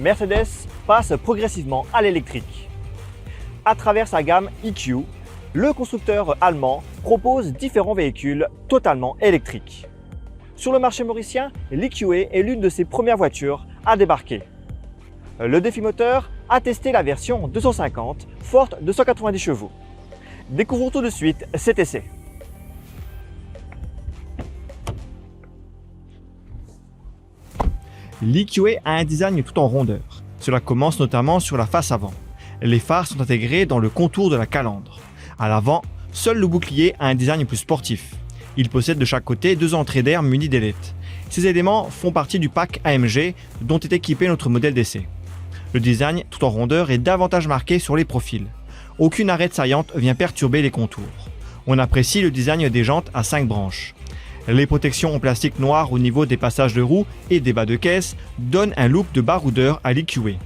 Mercedes passe progressivement à l'électrique. À travers sa gamme EQ, le constructeur allemand propose différents véhicules totalement électriques. Sur le marché mauricien, l'EQE est l'une de ses premières voitures à débarquer. Le défi moteur a testé la version 250 forte de 190 chevaux. Découvrons tout de suite cet essai. L'EQE a un design tout en rondeur. Cela commence notamment sur la face avant. Les phares sont intégrés dans le contour de la calandre. À l'avant, seul le bouclier a un design plus sportif. Il possède de chaque côté deux entrées d'air munies d'ailettes. Ces éléments font partie du pack AMG dont est équipé notre modèle d'essai. Le design, tout en rondeur, est davantage marqué sur les profils. Aucune arête saillante vient perturber les contours. On apprécie le design des jantes à 5 branches. Les protections en plastique noir au niveau des passages de roues et des bas de caisse donnent un look de baroudeur à l'EQE.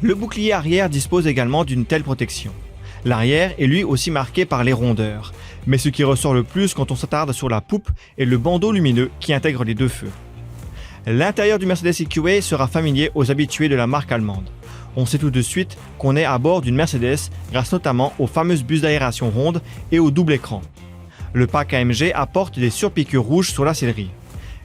Le bouclier arrière dispose également d'une telle protection. L'arrière est lui aussi marqué par les rondeurs, mais ce qui ressort le plus quand on s'attarde sur la poupe est le bandeau lumineux qui intègre les deux feux. L'intérieur du Mercedes EQE sera familier aux habitués de la marque allemande. On sait tout de suite qu'on est à bord d'une Mercedes grâce notamment aux fameuses buses d'aération rondes et au double écran. Le pack AMG apporte des surpiqûres rouges sur la sellerie.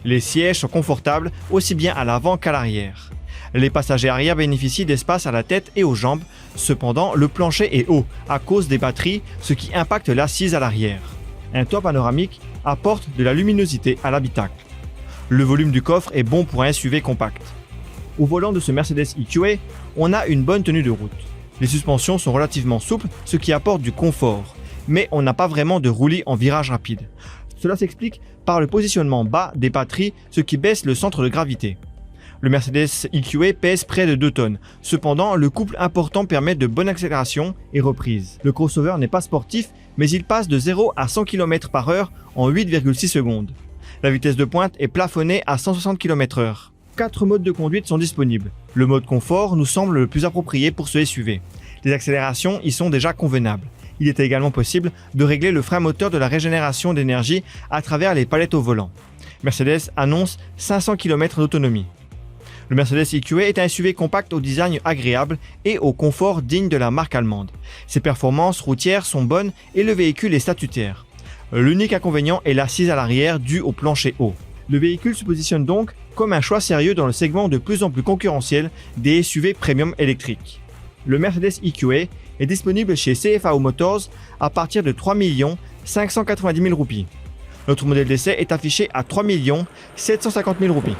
Les sièges sont confortables aussi bien à l'avant qu'à l'arrière. Les passagers arrière bénéficient d'espace à la tête et aux jambes, cependant le plancher est haut à cause des batteries, ce qui impacte l'assise à l'arrière. Un toit panoramique apporte de la luminosité à l'habitacle. Le volume du coffre est bon pour un SUV compact. Au volant de ce Mercedes EQE, on a une bonne tenue de route. Les suspensions sont relativement souples, ce qui apporte du confort, mais on n'a pas vraiment de roulis en virage rapide. Cela s'explique par le positionnement bas des batteries, ce qui baisse le centre de gravité. Le Mercedes EQE pèse près de 2 tonnes. Cependant, le couple important permet de bonnes accélérations et reprises. Le crossover n'est pas sportif, mais il passe de 0 à 100 km/h en 8,6 secondes. La vitesse de pointe est plafonnée à 160 km/h. 4 modes de conduite sont disponibles. Le mode confort nous semble le plus approprié pour ce SUV. Les accélérations y sont déjà convenables. Il est également possible de régler le frein moteur de la régénération d'énergie à travers les palettes au volant. Mercedes annonce 500 km d'autonomie. Le Mercedes EQE est un SUV compact au design agréable et au confort digne de la marque allemande. Ses performances routières sont bonnes et le véhicule est statutaire. L'unique inconvénient est l'assise à l'arrière due au plancher haut. Le véhicule se positionne donc comme un choix sérieux dans le segment de plus en plus concurrentiel des SUV premium électriques. Le Mercedes EQE est disponible chez CFAO Motors à partir de 3 590 000 roupies. Notre modèle d'essai est affiché à 3 750 000 roupies.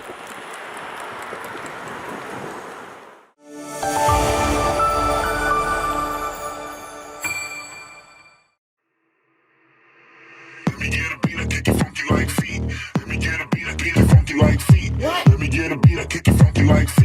Let me get a beat, I kick it funky like feet.